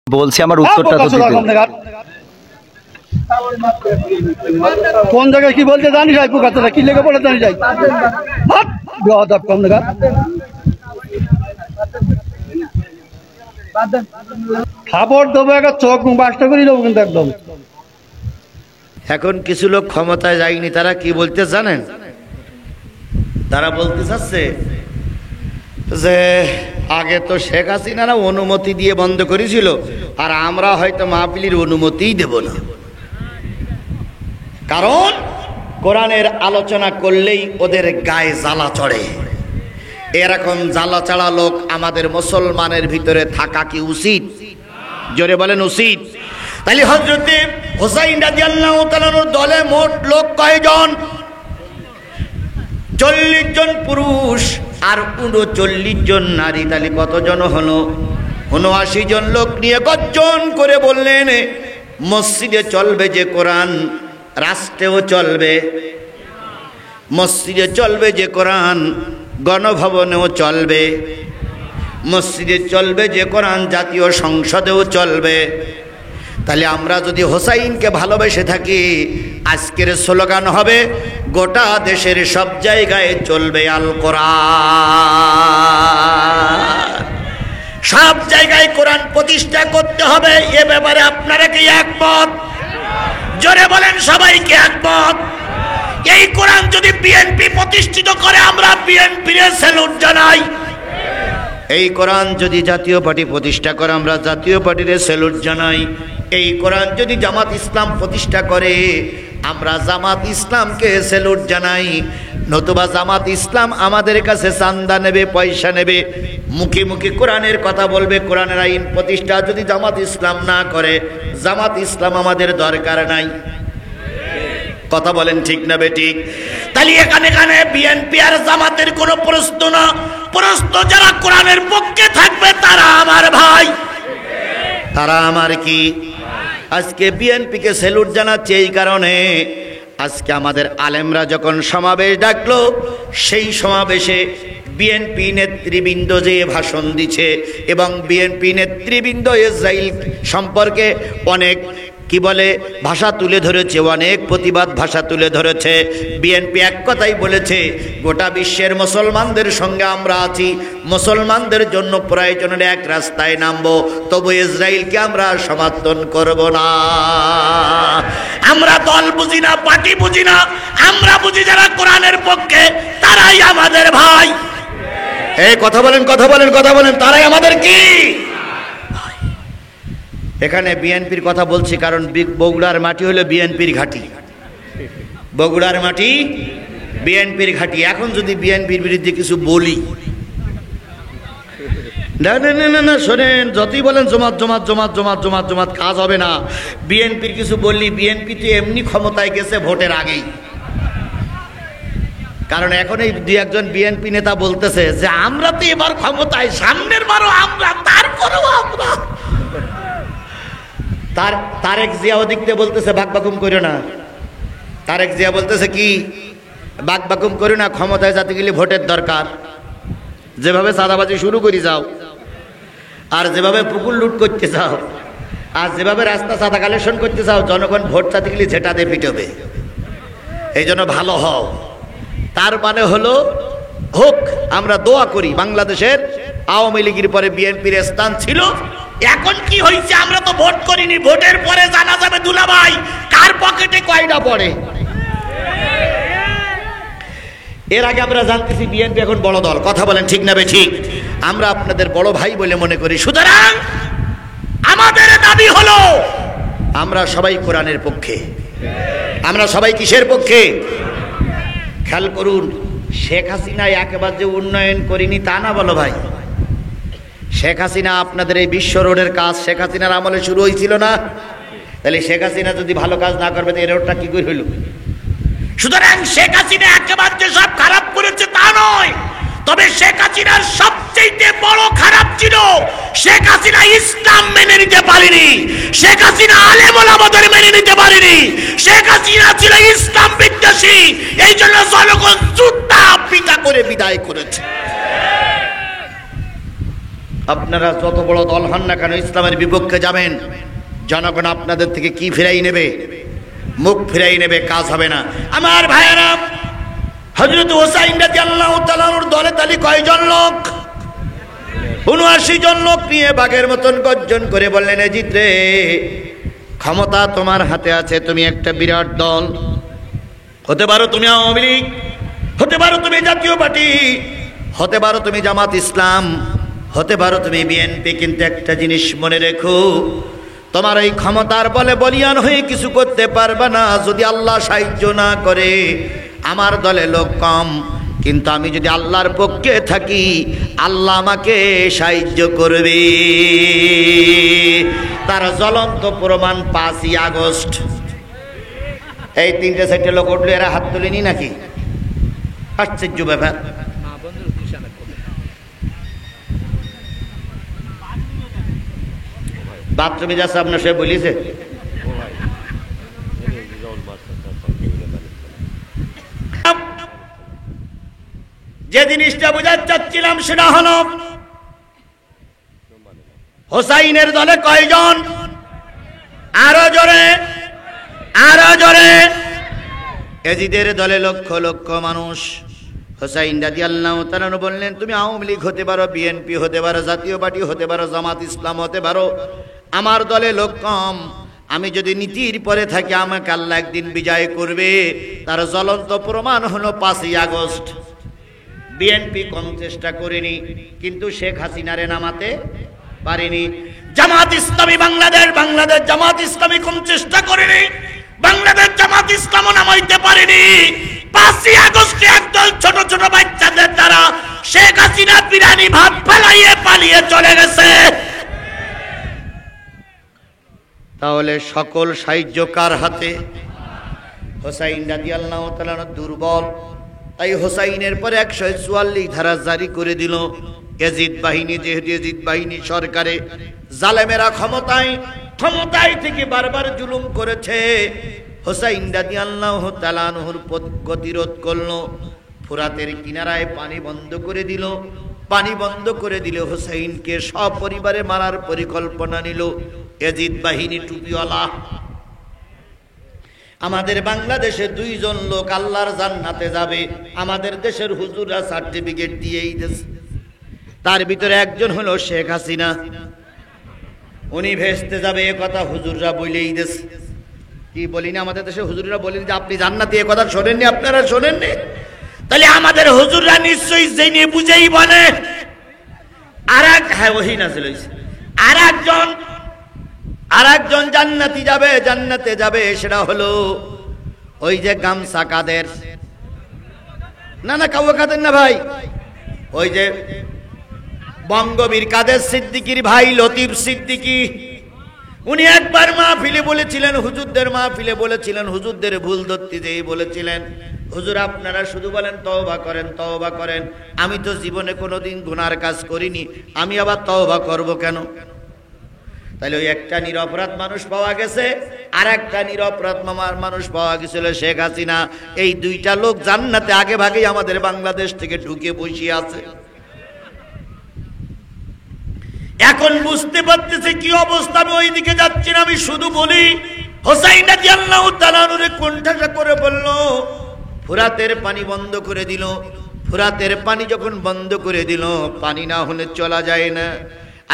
বলছি আমার উত্তরটা তো দিতে। কোন জায়গায় কি বলতে জানিস ভাই? পোকাতটা কি লেগে বলে জানিস ভাই? কম দেখা খাবার দেবো, একটা চোখ বাসটা করে দেবো কিন্তু একদম। এখন কিছু লোক ক্ষমতায় যায়নি, তারা কি বলতে জানেন? তারা বলতে চাচ্ছে যে আগে তো শেখ হাসিনারা অনুমতি দিয়ে বন্ধ করেছিল, আর আমরা হয়তো মাহফিলের অনুমতিই দেব না, কারণ কোরআনের আলোচনা করলেই ওদের গায়ে জ্বালা চড়ে। এরকম জ্বালা চড়া লোক আমাদের মুসলমানের ভিতরে থাকা কি উচিত? জোরে বলেন উচিত? তাহলে হযরতে হুসাইন রাদিয়াল্লাহু তাআলার দলে মোট লোক কয়জন? 40 জন পুরুষ আর 39 জন নারী। তাহলে কতজন হলো? 79 জন লোক নিয়ে গর্জন করে বললেন, মসজিদে চলবে যে কোরআন, রাষ্ট্রেও চলবে। মসজিদে চলবে যে কোরআন, গণভবনেও চলবে। মসজিদে চলবে যে কোরআন, জাতীয় সংসদেও চলবে। তাহলে আমরা যদি হোসাইনকে ভালোবেসে থাকি, আজকের স্লোগান হবে গোটা দেশের সব জায়গায় চলবে আল কোরআন। সব জায়গায় কোরআন প্রতিষ্ঠা করতে হবে। এ ব্যাপারে আপনারা কি একমত? জোরে বলেন, সবাইকে একমত? এই কোরআন যদি বিএনপি প্রতিষ্ঠিত করে, আমরা বিএনপির স্যালুট জানাই। এই কোরআন যদি জাতীয় পার্টি প্রতিষ্ঠা করে, আমরা জাতীয় পার্টির স্যালুট জানাই। এই কোরআন যদি জামাত ইসলাম প্রতিষ্ঠা করে, আমরা জামাত ইসলামকে স্যালুট জানাই। নতুবা জামাত ইসলাম আমাদের কাছে চান্দা নেবে, পয়সা নেবে, মুখে মুখে কোরআনের কথা বলবে। কোরআনের আইন প্রতিষ্ঠা যদি জামাত ইসলাম না করে, জামাত ইসলাম আমাদের দরকার নাই। কথা বলেন ঠিক না বেঠিক? তাহলে এখানে বিএনপি আর জামাতের কোনো প্রশ্ন না। প্রশ্ন যারা কোরআনের পক্ষে থাকবে তারা আমার ভাই, তারা আমার কি? আজকে বিএনপিকে স্যালুট জানাচ্ছে এই কারণে, আজকে আমাদের আলেমরা যখন সমাবেশ ডাকলো, সেই সমাবেশে বিএনপি নেতৃবৃন্দ যে ভাষণ দিচ্ছে, এবং বিএনপি নেতৃবৃন্দ ইসরাইল সম্পর্কে অনেক কি বলে ভাষা তুলে ধরেছে, অনেক প্রতিবাদ ভাষা তুলে ধরেছে। বিএনপি এক কথাই বলেছে, গোটা বিশ্বের মুসলমানদের সঙ্গে আমরা আছি, মুসলমানদের জন্য প্রয়োজনের এক রাস্তায় নামবো, তবু ইসরায়েলকে আমরা সমর্থন করব না। আমরা দল বুঝি না, পার্টি বুঝি না, আমরা বুঝি যারা কোরআনের পক্ষে তারাই আমাদের ভাই। এই কথা বলেন, কথা বলেন, কথা বলেন, তারাই আমাদের কি? এখানে বিএনপির কথা বলছি কারণ বগুড়ার মাটি হলো বিএনপির ঘাঁটি। বগুড়ার মাটি বিএনপির ঘাঁটি। এখন যদি বিএনপির বিরুদ্ধে কিছু বলি, না না না না না, শোনেন, যতই বলেন জমাত জমাত জমাত জমাত জমাত জমাত, কাজ হবে না। বিএনপির কিছু বললি, বিএনপি তো এমনি ক্ষমতায় গেছে ভোটের আগেই। কারণ এখন এই দুই একজন বিএনপি নেতা বলতেছে যে আমরা তো এবার ক্ষমতায়, সামনের বারও আমরা, তারপরেও আমরা। তারেক জিয়া ওদিক দিয়ে বলতেছে বাকবাকুম করো না। তারেক জিয়া বলতেছে কি, বাকবাকুম করো না, ক্ষমতায় যাতে গেলে ভোটের দরকার। যেভাবে চাঁদাবাজি শুরু করে যাও, আর যেভাবে পুকুর লুট করতে চাও, আর যেভাবে রাস্তা চাঁদা কালেকশন করতে চাও, জনগণ ভোট চাতে গেলে ঝেঁটা দিয়ে পিটবে। এই জন্য ভালো হও। তার মানে হলো হোক, আমরা দোয়া করি। বাংলাদেশের আওয়ামী লীগের পরে বিএনপির স্থান ছিল। এখন কি হয়েছে, আমরা তো ভোট করিনি, ভোটের পরে জানা যাবে দুলাভাই কার পকেটে কয়টা পড়ে। এর আগে আমরা জানতেছি বিএনপি এখন বড় দল। কথা বলেন ঠিক না বেঠিক? আমরা আপনাদের বড় ভাই বলে মনে করি। সুতরাং আমাদের দাবি হলো, আমরা সবাই কোরআনের পক্ষে। আমরা সবাই কিসের পক্ষে? খেয়াল করুন, শেখ হাসিনা একেবারে যে উন্নয়ন করিনি তা না বলো ভাই। শেখ হাসিনা আপনাদের এই বিশ্ব রোডের কাজ শেখ হাসিনার আমলে শুরু হয়েছিল না? তাহলে শেখ হাসিনা যদি ভালো কাজ না করবে, এই রোডটা কি করে হইল? সুতরাং শেখ হাসিনা একেবারে যে সব খারাপ করেছে তা নয়, তবে শেখ হাসিনার সবচেয়ে বড় খারাপ ছিল শেখ হাসিনা ইসলাম মেনে নিতে পারেনি। শেখ হাসিনা আলেম ওলামাদের মেনে নিতে পারেনি। শেখ হাসিনা ছিল ইসলাম বিদ্বেষী। এই জন্য জনগণ জুতা পিটা করে বিদায় করেছে। আপনারা যত বড় দল হন না কেন, ইসলামের বিপক্ষে যাবেন, জনগণ আপনাদের থেকে কি ফিরাই নেবে? মুখ ফিরাই নেবে, কাজ হবে না। আমার ভাইয়েরা, হযরত হুসাইন রাদিয়াল্লাহু তাআলার দলে তালি কয়জন লোক? 79 জন লোক নিয়ে বাঘের মতন গর্জন করে বললেন, এজিদ রে, ক্ষমতা তোমার হাতে আছে, তুমি একটা বিরাট দল হতে পারো, তুমি আওয়ামী লীগ হতে পারো, তুমি জাতীয় পার্টি হতে পারো, তুমি জামাত ইসলাম হতে পারো, তুমি বিএনপি, কিন্তু একটা জিনিস মনে রেখো, তোমার এই ক্ষমতার বলে বলিয়ান হয়ে কিছু করতে পারবে না যদি আল্লাহ সাহায্য না করে। আমার দলে লোক কম, কিন্তু আমি যদি আল্লাহর পক্ষে থাকি আল্লাহ আমাকে সাহায্য করবে। তার জ্বলন্ত প্রমাণ 5ই আগস্ট। এই 3-4 লোক উঠলো, এরা হাত তুলেনি নাকি? আশ্চর্য ব্যাপার। বাথরুমে যাচ্ছে আপনার, সে বলিছে যে জিনিসটা বোঝাতে চাচ্ছিলাম সেটা হলো, হোসাইনের দলে কয়জন? আরো জোরে, আরো জোরে। এজিদের দলে লক্ষ লক্ষ মানুষ। হোসাইন রাদিয়াল্লাহু তাআলা বললেন, তুমি আওয়ামী লীগ হতে পারো, বিএনপি হতে পারো, জাতীয় পার্টি হতে পারো, জামাত ইসলাম হতে পারো, আমার দলে লোক কম, আমি যদি নীতির পরে থাকি আমাকে আল্লাহ একদিন বিজয় করবে। তার জ্বলন্ত প্রমাণ হলো 5ই আগস্ট। বিএনপি কম চেষ্টা করেনি, কিন্তু শেখ হাসিনারে নামাতে পারেনি। জামাত ইসলামী বাংলাদেশ জামাত ইসলামী কম চেষ্টা করেনি, বাংলাদেশ জামাত ইসলামও নামাইতে পারেনি। 5ই আগস্টে একদল ছোট ছোট বাচ্চাদের দ্বারা শেখ হাসিনা বিরানি ভাত ফেলাইয়ে পালিয়ে চলে গেছে। তাহলে সকল সাহায্য কার হাতে? হোসাইন রাদিয়াল্লাহু তাআলা দুর্বল, তাই হোসাইনের পরে 144 ধারা জারি করে দিল। এজিদ বাহিনী, যেহেতু এজিদ বাহিনী সরকারে জালেমেরা ক্ষমতায় থেকে বারবার জুলুম করেছে, হোসাইন রাদিয়াল্লাহু তাআলা আনহুর গতিরোধ করলো। ফুরাতের কিনারায় পানি বন্ধ করে দিল। পানি বন্ধ করে দিলে হোসাইনকে সপরিবারে মারার পরিকল্পনা নিল এজিদ বাহিনী টুপিওয়ালা। আমাদের বাংলাদেশে 2 জন লোক আল্লাহর জান্নাতে যাবে, আমাদের দেশের হুজুররা সার্টিফিকেট দিয়েই দিয়েছে। তার ভিতরে একজন হলো শেখ হাসিনা, উনি ভেস্তে যাবে, এ কথা হুজুররা বলেই দিয়েছে। কি বলি না, আমাদের দেশে হুজুররা বলেন যে আপনি জান্নাতি, এ কথা শোনেননি, আপনারা শোনেননি? তাহলে আমাদের হুজুররা নিশ্চয়ই জেনে বুঝেই বলে। হ্যাঁ, ওহি নাজিল হইছে। আরেকজন জান্নাতে যাবে, সেটা হলো ওই যে গামছা কাদের, না কাউ কাদের না ভাই, ওই যে বঙ্গবীর কাদের সিদ্দিকীর ভাই লতিফ সিদ্দিকী। উনি একবার মাহফিলে বলেছিলেন, হুজুরদের ভুল ধরতে যেই বলেছিলেন, হুজুর আপনারা শুধু বলেন তওবা করেন, তওবা করেন, আমি তো জীবনে কোনোদিন গুনার কাজ করিনি, আমি আবার তওবা করব কেন? তাহলে ওই একটা নিরপরাধ মানুষ পাওয়া গেছে, আর একটা নিরপরাধ মানুষ পাওয়া গেছিল শেখ হাসিনা। এই 2টা লোক জান্নাতে আগে ভাগেই আমাদের বাংলাদেশ থেকে ঢুকে বসে আছে। এখন বুঝতে পারতেছে কি অবস্থা। আমি ওই দিকে যাচ্ছি না, আমি শুধু বলি হোসাইন রাদিয়াল্লাহু তাআলা আনহু কোণঠাসা করে বলল, ফুরাতের পানি বন্ধ করে দিল। ফুরাতের পানি যখন বন্ধ করে দিল, পানি না হলে চলা যায় না।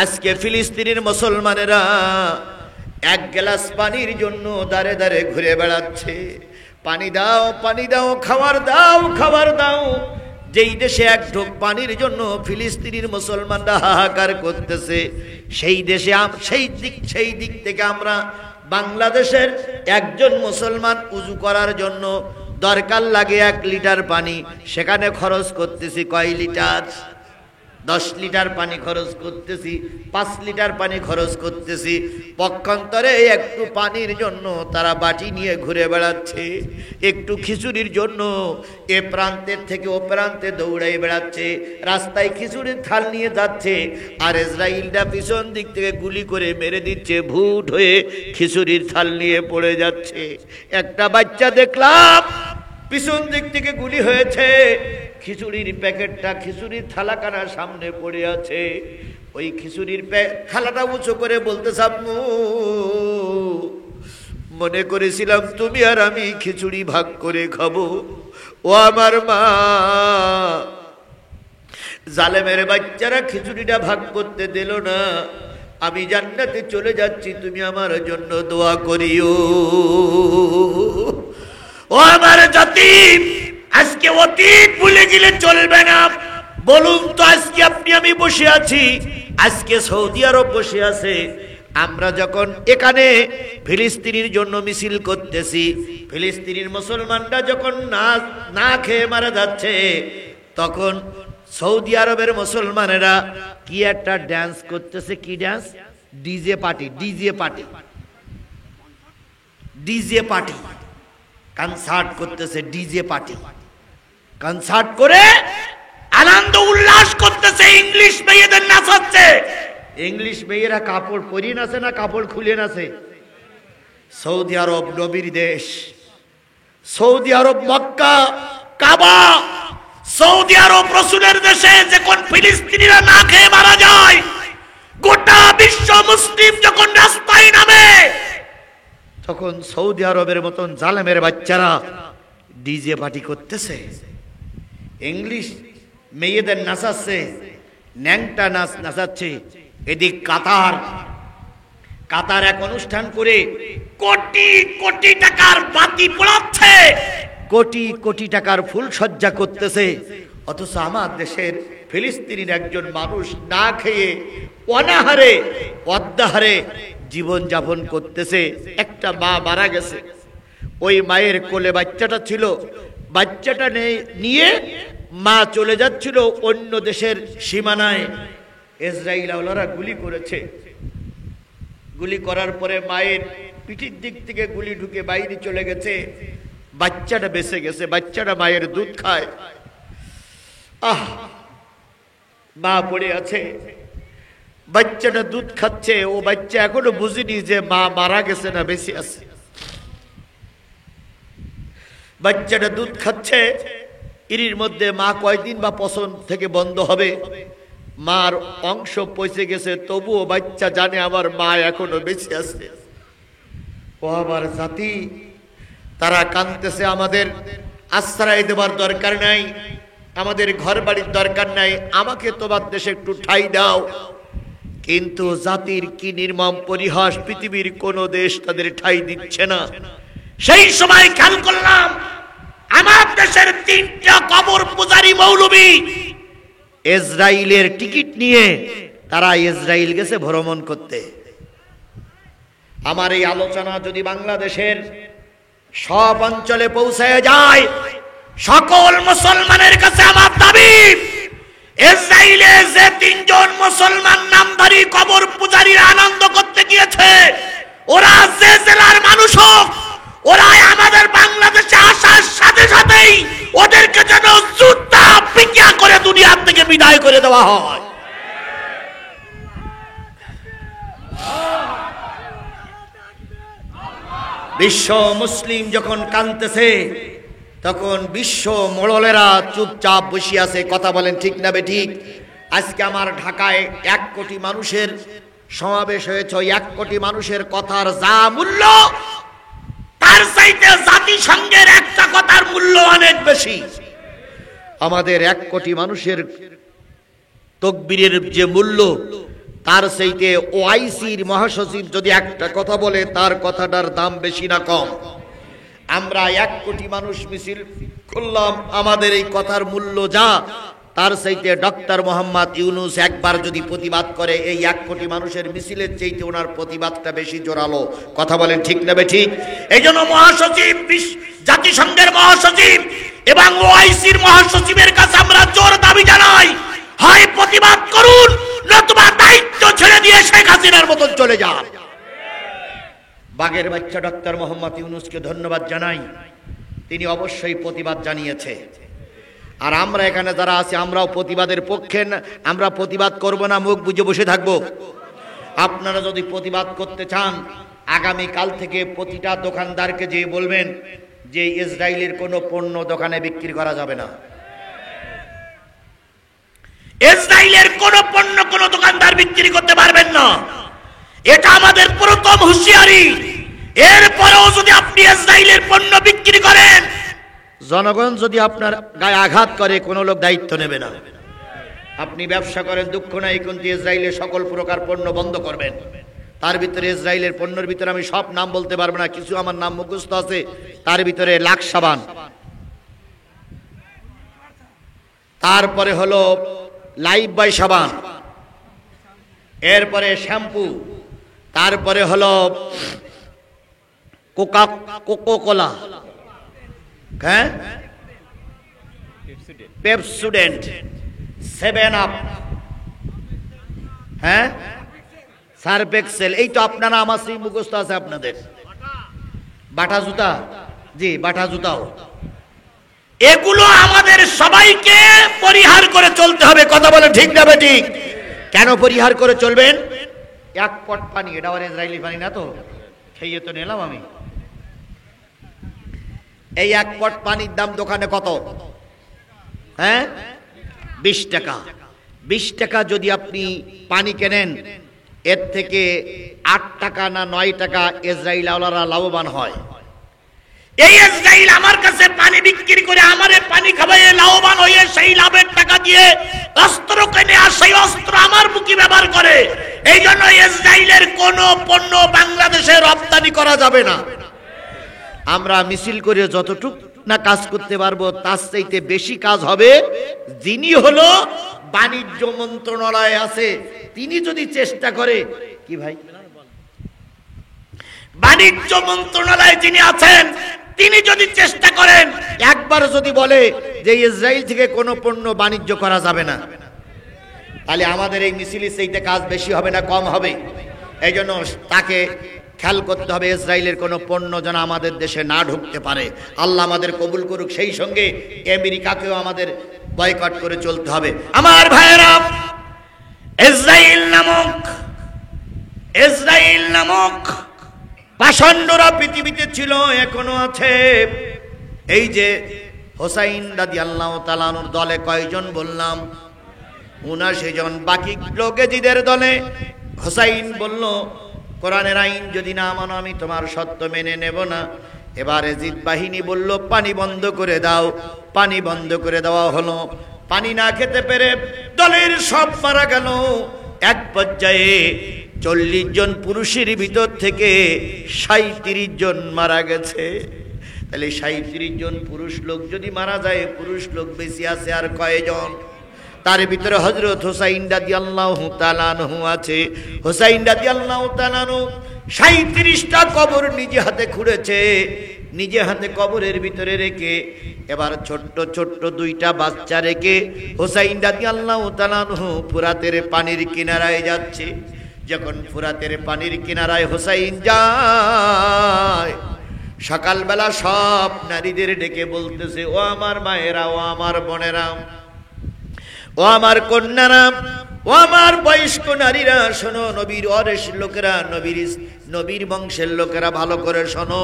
আজকে ফিলিস্তিনের মুসলমানেরা 1 গ্লাস পানির জন্য দাঁড়ে দাঁড়ে ঘুরে বেড়াচ্ছে, পানি দাও, পানি দাও, খাবার দাও, খাবার দাও। যেই দেশে 1 ঢোক পানির জন্য ফিলিস্তিনের মুসলমানরা হাহাকার করতেছে, সেই দিক থেকে আমরা বাংলাদেশের একজন মুসলমান উযু করার জন্য দরকার লাগে 1 লিটার পানি, সেখানে খরচ করতেছি কয় লিটার? 10 লিটার পানি খরচ করতেছি, 5 লিটার পানি খরচ করতেছি। পক্ষান্তরে একটু পানির জন্য তারা বাটি নিয়ে ঘুরে বেড়াচ্ছে, একটু খিচুড়ির জন্য এ প্রান্তের থেকে ও প্রান্তে দৌড়াই বেড়াচ্ছে, রাস্তায় খিচুড়ির থাল নিয়ে যাচ্ছে, আর ইসরাইলটা পিছন দিক থেকে গুলি করে মেরে দিচ্ছে, ভুট হয়ে খিচুড়ির থাল নিয়ে পড়ে যাচ্ছে। একটা বাচ্চা দেখলাম পিছন দিক থেকে গুলি হয়েছে, খিচুড়ির প্যাকেটটা, খিচুড়ির থালাখানা সামনে পড়ে আছে। ওই খিচুড়ির থালাটা উঁচু করে বলতেছে, আম্মু মনে করেছিলাম তুমি আর আমি খিচুড়ি ভাগ করে খাবো, ও আমার মা, জালেমের বাচ্চারা খিচুড়িটা ভাগ করতে দিল না, আমি জান্নাতে চলে যাচ্ছি, তুমি আমার জন্য দোয়া করিও। ও আমার জাতি, আজকে অতীত ভুলে গেলে চলবে না। বলুন তো, আজকে আপনি আমি বসে আছি, আজকে সৌদি আরব বসে আছে, আমরা যখন এখানে ফিলিস্তিনের জন্য মিছিল করতেছি, ফিলিস্তিনের মুসলমানরা যখন না খেয়ে মারা যাচ্ছে, তখন সৌদি আরবের মুসলমানেরা কি একটা ড্যান্স করতেছে। কি dance? DJ party, DJ party, DJ party, concert করতেছে, ডিজে পার্টি কনসার্ট করে আনন্দ উল্লাস করতেছে, ইংলিশ মেয়েদের নাচাচ্ছে। ইংলিশ মেয়েরা কাপড় পরিয়ে নাচে না কাপড় খুলে নাচে? সৌদি আরব নবীর দেশ, সৌদি আরব মক্কা, কাবা, সৌদি আরব রসুলের দেশে। যখন ফিলিস্তিনিরা না খেয়ে মারা যায়, গোটা বিশ্ব মুসলিম যখন রাস্তায় নামে, তখন সৌদি আরবের মতন জালেমের বাচ্চারা ডিজে পার্টি করতেছে, ইংলিশ মেয়েদের নাচাচ্ছে, ন্যাংটা নাচ নাচাচ্ছে। এদিক কাতার, কাতার এক অনুষ্ঠান করে কোটি কোটি টাকার বাতি পোড়াচ্ছে, কোটি কোটি টাকার ফুল সজ্জা করতেছে। অথচ আমার দেশের ফিলিস্তিনের একজন মানুষ না খেয়ে অনাহারে অদ্যাহারে জীবন যাপন করতেছে। একটা মা মারা গেছে, ওই মায়ের কোলে বাচ্চাটা ছিল, বাচ্চাটা নিয়ে মা চলে যাচ্ছিল অন্য দেশের সীমানায়। ইসরায়েলিরা গুলি করেছে, গুলি করার পরে মায়ের পিঠের দিক থেকে গুলি ঢুকে বাইরে চলে গেছে, বাচ্চাটা বেঁচে গেছে, বাচ্চাটা মায়ের দুধ খায়। আহ, মা পড়ে আছে, বাচ্চাটা দুধ খাচ্ছে, ও বাচ্চা এখনো বুঝিনি যে মা মারা গেছে না বেঁচে আছে। বাচ্চাটা দুধ খাচ্ছে, এর মধ্যে মা কয়দিন বা পছন থেকে বন্ধ হবে, মার অংশ পচে গেছে, তবুও বাচ্চা জানে আমার মা এখনো বেঁচে আছে। ও আমার জাতি, তারা কাঁদতেছে। আমাদের আশ্রয় দেওয়ার দরকার নাই, আমাদের ঘর বাড়ির দরকার নাই, আমাকে তোমার দেশে একটু ঠাঁই দাও। কিন্তু জাতির কি নির্মম পরিহাস, পৃথিবীর কোন দেশ তাদের ঠাঁই দিচ্ছে না। সেই সময় খেয়াল করলাম, আমার দেশের 3টা কবর পূজারী মৌলবী ইসরায়েলের টিকিট নিয়ে তারা ইসরায়েল গেছে ভ্রমণ করতে। আমার এই আলোচনা যদি বাংলাদেশের সব অঞ্চলে পৌঁছায় যায়, সকল মুসলমানের কাছে আমার দাবি, ইসরায়েলে যে 3 জন মুসলমান নামধারী কবর পূজারীরা আনন্দ করতে গিয়েছে, ওরা যে জেলার মানুষ হোক, ওরা আমাদের বাংলাদেশে আসার সাথে সাথেই ওদেরকে যেন জুতা পিটা করে দুনিয়া থেকে বিদায় করে দেওয়া হয়। বিশ্ব মুসলিম যখন কাঁদতেছে, তখন বিশ্ব মোড়লেরা চুপচাপ বসে আছে। কথা বলেন ঠিক না বেঠিক? আজকে আমার ঢাকায় 1 কোটি মানুষের সমাবেশ হয়েছে, 1 কোটি মানুষের কথার যা মূল্য, তার চাইতে জাতিসংঘের একটা কথার মূল্য অনেক বেশি। আমাদের 1 কোটি মানুষের তকবীরের যে মূল্য, তার চাইতে ওআইসির মহাসচিব যদি একটা কথা বলে, তার কথাটার দাম বেশি না কম? আমরা 1 কোটি মানুষ মিছিল করলাম, আমাদের এই কথার মূল্য যা, তার চাইতে ডক্টর মোহাম্মদ ইউনূস একবার যদি প্রতিবাদ করে, এই 1 কোটি মানুষের মিছিলের চাইতে ওনার প্রতিবাদটা বেশি জোরালো। কথা বলেন ঠিক না বেঠিক? এই জন্য মহাসচিব, জাতিসংঘের মহাসচিব এবং ওআইসির মহাসচিবের কাছে আমরা জোর দাবি জানাই, হয় প্রতিবাদ করুন, নতুবা দায়িত্ব ছেড়ে দিয়ে শেখ হাসিনার মতন চলে যান। বাগের বাচ্চা ডক্টর মোহাম্মদ ইউনূসকে ধন্যবাদ জানাই, তিনি অবশ্যই প্রতিবাদ জানিয়েছে। আর আমরা এখানে যারা আছি, আমরাও প্রতিবাদের পক্ষে। আমরা প্রতিবাদ করব না, মুখ বুজে বসে থাকব। আপনারা যদি প্রতিবাদ করতে চান, আগামী কাল থেকে প্রতিটা দোকানদারকে যে বলবেন যে ইসরায়েলের কোনো পণ্য দোকানে বিক্রি করা যাবে না। ইসরায়েলের কোন পণ্য কোন দোকানদার বিক্রি করতে পারবেন না, এটা আমাদের প্রথম হুঁশিয়ারি। এরপরেও যদি আপনি ইসরায়েলের পণ্য বিক্রি করেন, জনগণ যদি আপনার গায়ে আঘাত করে, কোন লোক দায়িত্ব নেবে না। আপনি ব্যবসা করেন, দুঃখ নাই, কিন্তু ইসরায়েলের সকল প্রকার পণ্য বন্ধ করবেন। তার ভিতরে ইসরায়েলের পণ্যের ভিতরে আমি সব নাম বলতে পারবো না, কিছু আমার নাম মুখস্থ আছে। তার ভিতরে লাক্স সাবান, তারপরে হলো লাইফ বয় সাবান, এরপরে শ্যাম্পু, তারপরে হলো কোকো কোলা, হ্যাঁ, পেপসুডেন্ট, 7 আপ, হ্যাঁ, সার্ফ এক্সেল। এই তো আপনারা আমার সেই মুখস্থ আছে আপনাদের। বাটা জুতা, জি বাটা জুতাও। এগুলো আমাদের সবাইকে পরিহার করে চলতে হবে। কথা বলে ঠিক না ঠিক? কেন পরিহার করে চলবেন? এক পট পানি, এটা আবার ইসরায়েলি পানি না তো, খেয়ে তো নিলাম আমি। এই এক পট পানির দাম দোকানে কত? হ্যাঁ, 20 টাকা। 20 টাকা যদি আপনি পানি কেনেন, এর থেকে 8 টাকা না 9 টাকা ইসরায়েল আওলারা লাভবান হয়। এই ইসরায়েল আমার কাছে পানি বিক্রি করে আমারে পানি খাওয়াইয়ে লাভবান হয়ে সেই লাভের টাকা দিয়ে অস্ত্র কিনে, আর সেই অস্ত্র আমার মুখে ব্যবহার করে। এই জন্য ইসরায়েলের কোন পণ্য বাংলাদেশে রপ্তানি করা যাবে না। আমরা মিছিল করে যতটুক না কাজ করতে পারবো, তার চাইতে বেশি কাজ হবে যিনি হলো বাণিজ্য মন্ত্রণালয়ে আছে, তিনি যদি চেষ্টা করে। কি ভাই, বাণিজ্য মন্ত্রণালয়ে যিনি আছেন, তিনি যদি চেষ্টা করেন, একবার যদি বলে যে ইসরায়েল থেকে কোনো পণ্য বাণিজ্য করা যাবে না, তাহলে আমাদের এই মিছিলের চাইতে কাজ বেশি হবে না কম হবে? এই জন্য তাকে খেয়াল করতে হবে ইসরায়েলের কোনো পণ্য যেন আমাদের দেশে না ঢুকতে পারে। আল্লাহ আমাদের কবুল করুক। সেই সঙ্গে আমেরিকাকেও আমাদের বয়কট করে চলতে হবে। আমার ভাইয়েরা, ইসরায়েল নামক পাষণ্ডরা পৃথিবীতে ছিল, এখনো আছে। এই যে হোসাইন রাদিয়াল্লাহু তাআলা আনহুর দলে কয়জন বললাম? 79 জন। বাকি লোকেজিদের দলে হোসাইন বলল, কোরআনের আইন যদি না মানো আমি তোমার সত্য মেনে নেব না। এবার এজিদ বাহিনী বলল, পানি বন্ধ করে দাও। পানি বন্ধ করে দেওয়া হলো। পানি না খেতে পেরে দলের সব মারা গেল। এক পর্যায়ে 40 জন পুরুষের ভিতর থেকে 37 জন মারা গেছে। তাহলে 37 জন পুরুষ লোক যদি মারা যায়, পুরুষ লোক বেশি আছে আর কয়জন? তার ভিতরে হযরত হুসাইন রাদিয়াল্লাহু তাআলা আনহু আছে। হুসাইন রাদিয়াল্লাহু তাআলা আনহু 37টা কবর নিজে হাতে খুঁড়েছে, নিজে হাতে কবরের ভিতরে রেখে, এবার ছোট্ট ছোট্ট 2টা বাচ্চা রেখে হুসাইন রাদিয়াল্লাহু তাআলা আনহু ফুরাতের পানির কিনারায় যাচ্ছে। যখন ফুরাতের পানির কিনারায় হুসাইন যায়, সকালবেলা সব নারীদের ডেকে বলতেছে, ও আমার মায়েরা, ও আমার বোনেরা, ও আমার কন্যারা, ও আমার বয়স্ক নারীরা, শোনো, নবীর ওয়ারিস লোকেরা, নবীর বংশের লোকেরা, ভালো করে শোনো।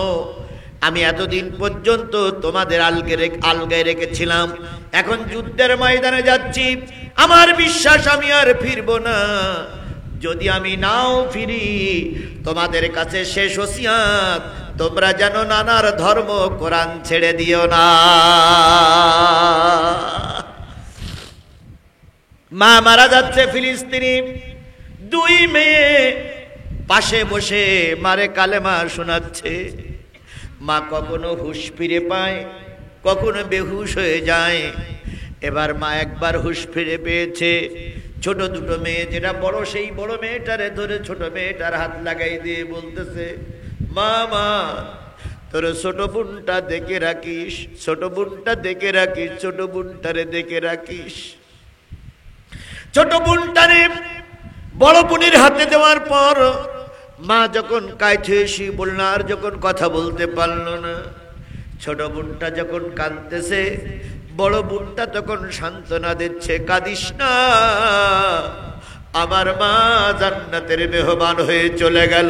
আমি এতদিন পর্যন্ত তোমাদের আলগায় রেখেছিলাম, এখন যুদ্ধের ময়দানে যাচ্ছি। আমার বিশ্বাস আমি আর ফিরবো না। যদি আমি নাও ফিরি, তোমাদের কাছে শেষ ওসিয়ত, তোমরা যেন নানার ধর্ম কোরআন ছেড়ে দিও না। মা মারা যাচ্ছে ফিলিস্তিনি, 2 মেয়ে পাশে বসে মারে কালেমা শোনাচ্ছে। মা কখনো হুঁশ ফিরে পায়, কখনো বেহুশ হয়ে যায়। এবার মা একবার হুঁশ ফিরে পেয়েছে। ছোট 2 মেয়ে, যেটা বড় সেই বড় মেয়েটারে ধরে ছোট মেয়েটার হাত লাগাই দিয়ে বলতেছে, মা মা, তোর ছোট বোনটা দেখে রাখিস, ছোট বোনটা দেখে রাখিস, ছোট বোনটারে দেখে রাখিস। ছোট বোনটারে বড় বোনের হাতে দেওয়ার পর মা যখন কাইতে এসে বলল, আর যখন কথা বলতে পারল না, ছোট বোনটা যখন কাঁদতেছে, বড় বোনটা তখন সান্ত্বনা দিচ্ছে, কাঁদিস না, আমার মা জান্নাতের মেহমান হয়ে চলে গেল।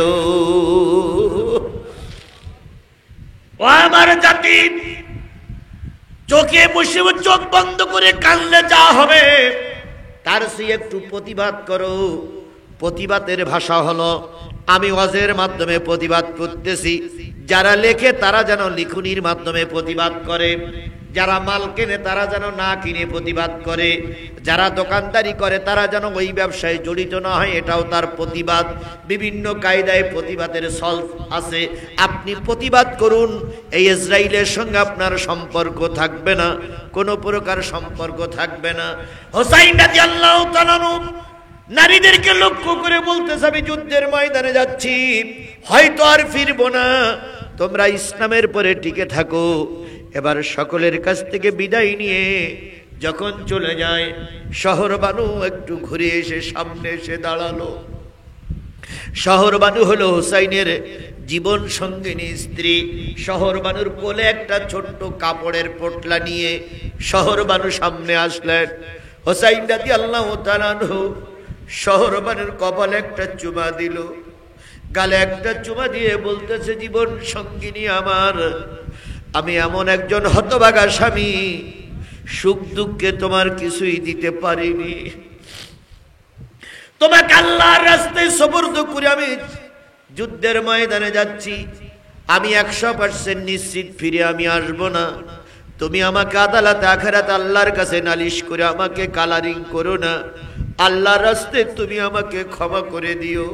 ও আমার জাতি, চোখে বসে চোখ বন্ধ করে কাঁদলে যা হবে তার চেয়ে একটু প্রতিবাদ করো। প্রতিবাদের ভাষা হলো আমি ওয়াজের মাধ্যমে প্রতিবাদ করতেছি, যারা লেখে তারা যেন লিখনির মাধ্যমে প্রতিবাদ করে, যারা মাল কেনে তারা যেন না কিনে প্রতিবাদ করে, যারা দোকানদারি করে তারা যেন ওই ব্যবসায় জড়িত না হয়, এটাও তার প্রতিবাদ। বিভিন্ন কায়দায় প্রতিবাদের সলভ আছে। আপনি প্রতিবাদ করুন, এই ইসরায়েলের সঙ্গে আপনার সম্পর্ক থাকবে না, কোনো প্রকার সম্পর্ক থাকবে না। হোসাইন রাদিয়াল্লাহু তাআলা নারীদেরকে লক্ষ্য করে বলতেছে, আমি যুদ্ধের ময়দানে যাচ্ছি, হয়তো আর ফিরবো না, তোমরা ইসলামের পরে টিকে থাকো। এবার সকলের কাছ থেকে বিদায় নিয়ে যখন চলে যায়, শহর বানু একটু ঘুরে এসে সামনে এসে দাঁড়ালো। শহর বানু হলো হুসাইনের জীবন সঙ্গিনী স্ত্রী। শহর বানুর কোলে একটা ছোট্ট কাপড়ের পোটলা নিয়ে শহর বানু সামনে আসলেন। হোসাইন রাদিয়াল্লাহু তাআলা শহর বানুর কপালে একটা চুমা দিল, গালে একটা চুমা দিয়ে বলতেছে, জীবন সঙ্গিনী আমার, আমি এমন একজন হতভাগা স্বামী, সুখ দুঃখে তোমার কিছুই দিতে পারিনি, তোমাকে আল্লাহর রাস্তায় সুপুর্দ করে আমি যুদ্ধের ময়দানে যাচ্ছি, আমি 100% নিশ্চিত ফিরে আমি আসব না। তুমি আমাকে আদালতে আখিরাতে আল্লাহর কাছে নালিশ করে আমাকে কালারিং করো না, আল্লাহর রাস্তায় তুমি আমাকে ক্ষমা করে দিও।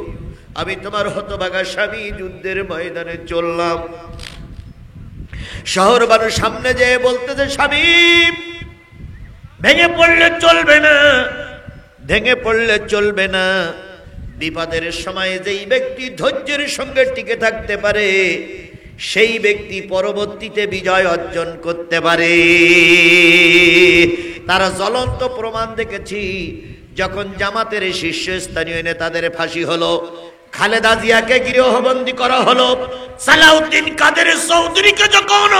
আমি তোমার হতভাগা স্বামী যুদ্ধের ময়দানে চললাম। শহর বানু সামনে যেয়ে বলতেছে, স্বামী ভেঙে পড়লে চলবে না, ভেঙে পড়লে চলবে না। বিপদের সময় যেই ব্যক্তি ধৈর্যের সঙ্গে টিকে থাকতে পারে, সেই ব্যক্তি পরবর্তীতে বিজয় অর্জন করতে পারে। তারা জ্বলন্ত প্রমাণ দেখেছি, যখন জামাতের শীর্ষস্থানীয় নেতাদের ফাঁসি হলো, খালেদা জিয়াকে গৃহবন্দী করা হলো, সালাউদ্দিন কাদের চৌধুরীকে যখন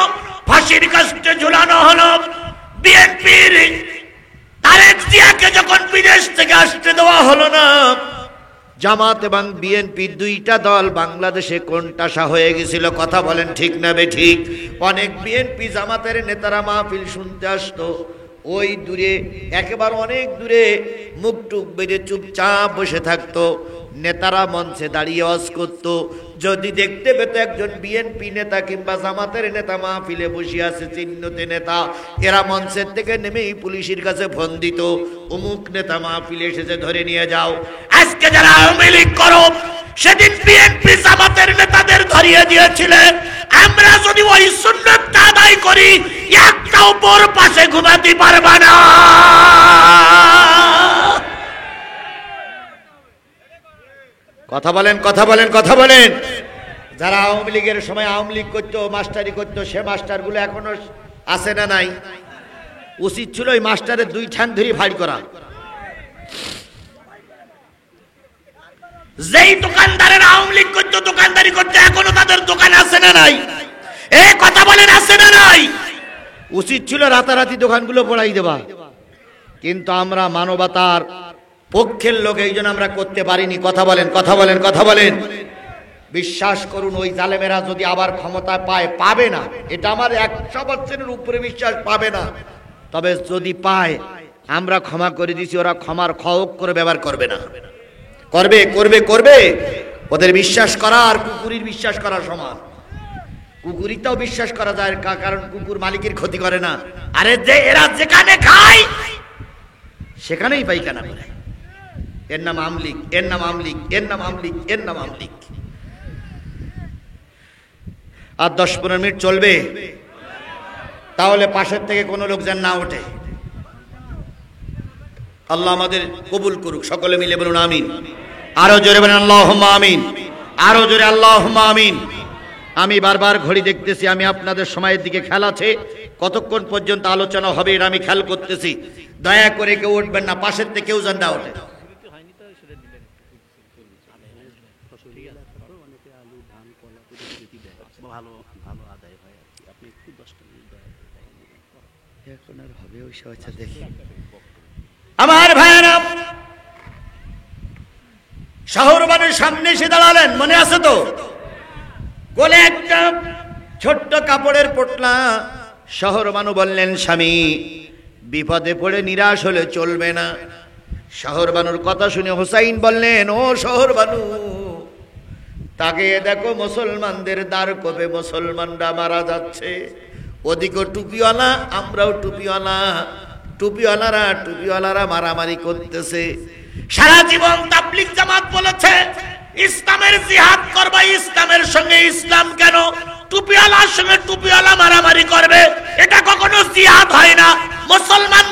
ফাঁসির কাস্টে ঝুলানো হলো, বিএনপির তারেক জিয়াকে যখন বিদেশ থেকে আসতে দেওয়া হলো না, জামাত এবং বিএনপি দুইটা দল বাংলাদেশে কোণঠাসা হয়ে গেছিল। কথা বলেন ঠিক না বেঠিক? অনেক বিএনপি জামাতের নেতারা মাহফিল শুনতে আসতো, ওই দূরে একেবারে অনেক দূরে মুখ টুক বেঁধে চুপচাপ বসে থাকতো। নেতারা মঞ্চে দাঁড়িয়ে ওয়াজ করত, যদি দেখতে পেত একজন বিএনপি নেতা কিংবা জামাতের নেতা মাহফিলে বসে আছে, চিহ্নতে নেতা, এরা মঞ্চের থেকে নেমেই পুলিশের কাছে ফোন দিত, অমুক নেতা মাহফিলে এসেছে, ধরে নিয়ে যাও। আজকে যারা আওয়ামী লীগ করো, সেদিন বিএনপি জামাতের নেতাদের ধরিয়ে দিয়েছিলেন। আমরা যদি ওই সুন্নাতটা আদায় করি, একটা উপর পাশে ঘুমাতে পারবা না। কথা বলেন, কথা বলেন, কথা বলেন। যারা আওয়ামী লীগের সময় আওয়ামী লীগ করতো, মাস্টারি করতো, সে মাস্টারগুলো এখনো আছে না নাই? উচিত ছিল ওই মাস্টারের 2 ঠ্যাং ধরে ফাইট করা। যেই দোকানদারের আওয়ামী লীগ করতো, দোকানদারি করতে, এখনো তাদের দোকান আছে না নাই? এই কথা বলেন, আছে না নাই? উচিত ছিল রাতারাতি দোকানগুলো পড়াই দেবা, কিন্তু আমরা মানবতার পক্ষের লোক, এই জন্য আমরা করতে পারিনি। কথা বলেন, কথা বলেন, কথা বলেন। বিশ্বাস করুন, ওই জালেমেরা যদি আবার ক্ষমতা পায়, পাবে না, এটা আমার 100%-এর উপরে বিশ্বাস, পাবে না। তবে যদি পায়, আমরা ক্ষমা করে দিছি, ওরা ক্ষমার খওক করে ব্যবহার করবে না। করবে, করবে, করবে। ওদের বিশ্বাস করা আর কুকুরের বিশ্বাস করা সমান। কুকুরিটাও বিশ্বাস করা যায়, কারণ কুকুর মালিকের ক্ষতি করে না। আরে যে এরা যেখানে খায় সেখানেই পায়খানা করে। এর নাম আমলিক, এর নাম আমলিক, এর নাম আমলিক, এর নাম আমলিক। আর 10-15 মিনিট চলবে, তাহলে পাশের থেকে কোনো লোক যেন না ওঠে। আল্লাহ আমাদের কবুল করুক, সকলে মিলে বলুন আমিন। আরো জোরে বলেন আল্লাহুম্মা আমিন, আরো জোরে আল্লাহুম্মা আমিন। আমি বারবার ঘড়ি দেখতেছি, আমি আপনাদের সময়ের দিকে খেয়াল আছে, কতক্ষণ পর্যন্ত আলোচনা হবে এটা আমি খেয়াল করতেছি। দয়া করে কেউ উঠবেন না, পাশের থেকে কেউ যেন না ওঠে। আমার ভাইয়েরা, শহরবানের সামনে এসে দাঁড়ালেন, মনে আছে তো? কোলে একটা ছোট্ট কাপড়ের পোটলা। শহরবানু বললেন, স্বামী বিপদে পড়ে নিরাশ হলে চলবে না। শহর বানুর কথা শুনে হুসাইন বললেন, ও শহর বানু, তাকে দেখো মুসলমানদের দ্বার কোপে মুসলমানরা মারা যাচ্ছে, ওদিকে টুপিওয়ালা, আমরাও টুপিওয়ালা, টুপিওয়ালারা মারামারি করতেছে। সারা জীবন তাবলীগ জামাত বলেছে ইসলামের জিহাদ করবে, ইসলামের সঙ্গে ইসলাম কেন টুপিওয়ালার সঙ্গে টুপিওয়ালা মারামারি করবে? এটা কখনো জিহাদ হয় না।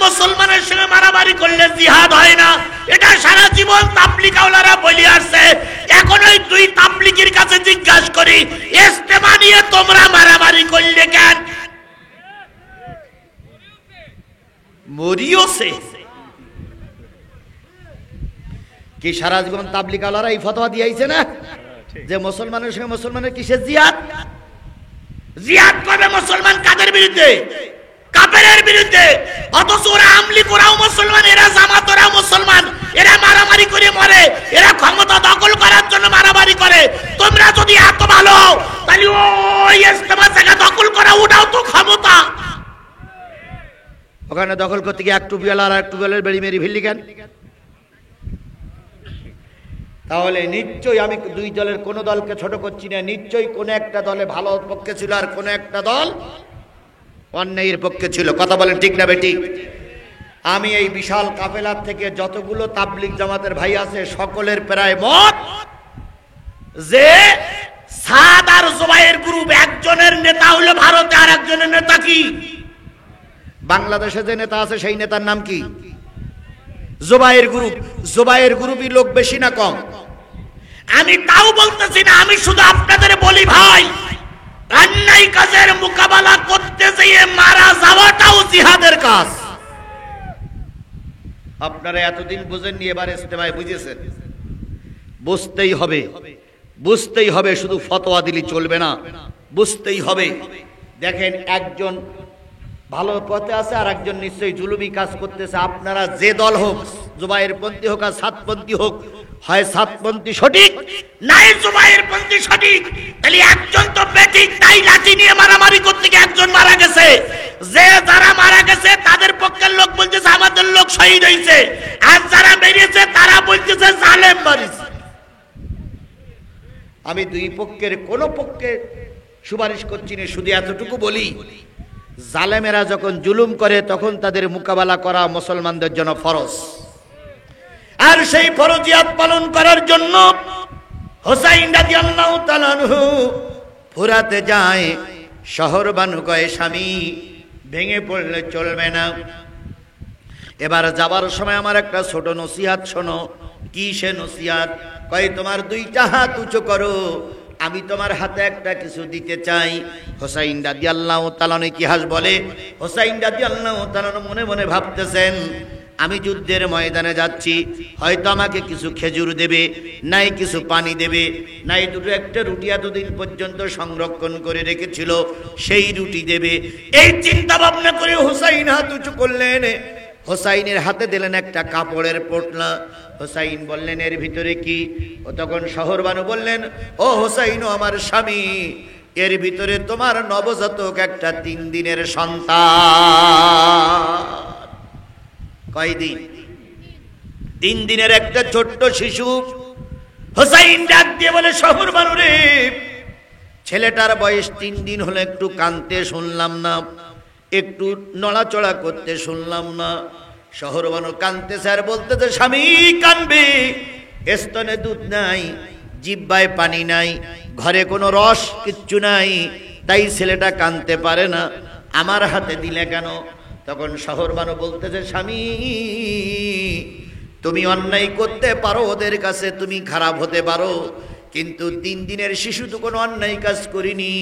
মুসলমানের সঙ্গে মারামারি করলে জিহাদ হয় না। এটা সারা জীবন তাবলীগওয়ালারা বলে আসছে। এখন ওই দুই তাবলীগের কাছে জিজ্ঞাসা করি, ইজতেমা নিয়ে তোমরা মারামারি করলে কেন? মরিওছে কি সারা জীবন তাবলীগওয়ালারা এই ফতোয়া দিয়েছে না যে মুসলমানের সঙ্গে মুসলমানের কিসের জিহাদ? জিহাদ করবে মুসলমান কাদের বিরুদ্ধে? কাফেরের বিরুদ্ধে। অথচ ওরা আমলি, ওরাও মুসলমান, এরা জামাত, ওরাও মুসলমান, এরা মারামারি করে মরে, এরা ক্ষমতা দখল করার জন্য মারামারি করে। তোমরা যদি এত ভালো হও তাহলে ওই ইজতেমা জায়গা দখল করা, ওটাও তো ক্ষমতা। ওখানে দখল করতে গিয়ে এক টুপিওয়ালা আর এক টুপিওয়ালার বেড়ি মেরি ফেললি কেন? তাহলে নিশ্চয়ই আমি দুই দলের কোন দলকে ছোট করছি না, নিশ্চয়ই কোন একটা দলে ভালো পক্ষে ছিল আর কোন একটা দল অন্যায়ের পক্ষে ছিল। কথা বলেন ঠিক না বেটি? আমি এই বিশাল কাফেলার থেকে যতগুলো তাবলীগ জামাতের ভাই আছে সকলের প্রায় মত যে সাদ আর জুবাইর গ্রুপ একজনের নেতা হলো ভারতে, আর একজনের নেতা কি বাংলাদেশে? যে নেতা আছে সেই নেতার নাম কি? জুবাইর গ্রুপ। জুবাইর গ্রুপই লোক বেশি না কম? আমি তাও বলতেছি না, আমি শুধু আপনাদের বলি ভাই, অন্যায় কাজের মোকাবেলা করতে গিয়ে মারা যাওয়াটাও জিহাদের কাজ। আপনারা এতদিন বুঝেননি, এবার ইজতেমায় বুঝেছেন। বুঝতেই হবে, বুঝতেই হবে, শুধু ফতোয়া দিলে চলবে না, বুঝতেই হবে। দেখেন, একজন ভালো পথে আছে আর একজন নিশ্চয়ই জুলুমি কাজ করতেছে। আপনারা যে দল হোক, জুবাইর পন্থী হোক আর সাতপন্থী হোক, হয় সাতপন্থী সঠিক নাই জুবাইর পন্থী সঠিক, তাহলে একজন তো বেঠিক, তাই লাঠি নিয়ে মারামারি করতে গিয়ে একজন মারা গেছে। যে যারা মারা গেছে তাদের পক্ষের লোক বলতেছে আমাদের লোক শহীদ হয়েছে, আর যারা মেরেছে তারা বলতেছে জালেম মারিছে। আমি দুই পক্ষের কোন পক্ষে সুপারিশ করছি না, শুধু এতটুকু বলি, জালেমেরা যখন জুলুম করে তখন তাদের মোকাবেলা করা মুসলমানদের জন্য ফরজ। আর সেই ফরজিয়াত পালন করার জন্য হুসাইন রাদিয়াল্লাহু তাআলা আনহু ফুরাতে যায়। শহর বানু কয়, স্বামী ভেঙে পড়লে চলবে না। এবার যাবার সময় আমার একটা ছোট নসিহত শোনো। কি সে নসিহত? কয়, তোমার দুইটা হাত উঁচু করো, আমি তোমার হাতে একটা কিছু দিতে চাই। হুসাইন রাদিয়াল্লাহু তাআলা ইতিহাস বলে, হুসাইন রাদিয়াল্লাহু তাআলা মনে মনে ভাবতেছেন, আমি যুদ্ধের ময়দানে যাচ্ছি, হয়তো আমাকে কিছু খেজুর দেবে, নাই কিছু পানি দেবে, নাই দুটো একটা রুটি এতদিন পর্যন্ত সংরক্ষণ করে রেখেছিল সেই রুটি দেবে। এই চিন্তা ভাবনা করে হুসাইন হাত উঁচু করলেন। হুসাইনের হাতে দিলেন একটা কাপড়ের পোটলা। হুসাইন বললেন, এর ভিতরে কি? ও তখন শহরবানু বললেন, ও হুসাইন, আমার স্বামী, এর ভিতরে তোমার নবজাতক একটা 3 দিনের সন্তান। কয়দিন? 3 দিনের একটা ছোট্ট শিশু। হুসাইন ডাক দিয়ে বলে, শহরবানু রে, ছেলেটার বয়স 3 দিন হলো, একটু কাঁদতে শুনলাম না, একটু নড়াচড়া করতে শুনলাম না। শহরবানু কাঁদতেছে আর বলতেছে, স্বামী কাঁদবে, স্তনে দুধ নাই, জিহ্বায় পানি নাই, ঘরে কোনো রস কিচ্ছু নাই, তাই ছেলেটা কাঁদতে পারে না, আমার হাতে দিলে কেন? তখন শহরবানু বলতেছে, স্বামী তুমি অন্যায় করতে পারো, ওদের কাছে তুমি খারাপ হতে পারো, কিন্তু 3 দিনের শিশু তো কোনো অন্যায় কাজ করিনি।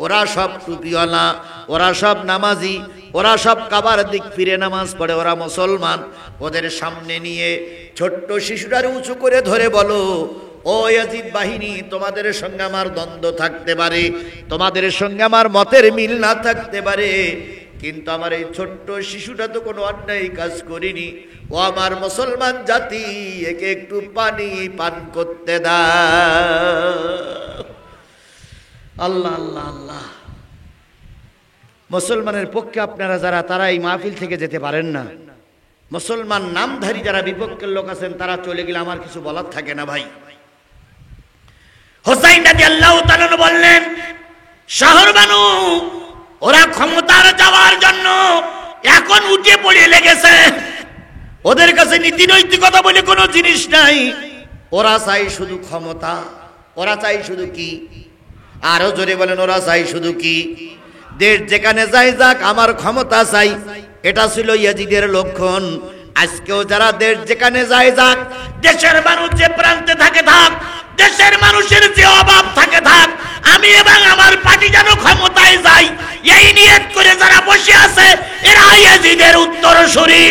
ওরা সব টুপিওয়ালা, ওরা সব নামাজি, ওরা সব কাবার দিক ফিরে নামাজ পড়ে, ওরা মুসলমান। ওদের সামনে নিয়ে ছোট্ট শিশুটার উঁচু করে ধরে বলো, ও ইয়াজিদ বাহিনী, তোমাদের সঙ্গে আমার দ্বন্দ্ব থাকতে পারে, তোমাদের সঙ্গে আমার মতের মিল না থাকতে পারে, কিন্তু আমার এই ছোট্ট শিশুটা তো কোনো অন্যায় কাজ করিনি। ও আমার মুসলমান জাতি, একে একটু পানি পান করতে দাও। আল্লাহ আল্লাহ আল্লাহ। মুসলমানের পক্ষে আপনারা যারা, তারা এই মাহফিল থেকে যেতে পারেন না, মুসলমান নামধারী যারা বিপক্ষের লোক আছেন তারা চলে গেলে আমার কিছু বলার থাকে না ভাই। হুসাইন রাদিয়াল্লাহু তাআলা বললেন, শহর বানু ওরা ক্ষমতার যাওয়ার জন্য এখন উঠে পড়ে লেগেছে, ওদের কাছে নীতি নৈতিকতা বলে কোনো জিনিস নাই, ওরা চাই শুধু ক্ষমতা, ওরা চাই শুধু কি, আরো জোরে বলেন ওরা চাই শুধু কি, দেশ যেখানে যাই যাক আমার ক্ষমতা চাই। এটা ছিল ইয়াজিদের লক্ষণ। আজকেও যারা দেশ যেখানে যাই যাক, দেশের মানুষ যে প্রান্তে থাকে থাক, দেশের মানুষের যে অভাব থাকে থাক, আমি এবং আমার পার্টি যেন ক্ষমতায় যাই, এই নিয়ত করে যারা বসে আছে এরা ইয়াজিদের উত্তরসূরি।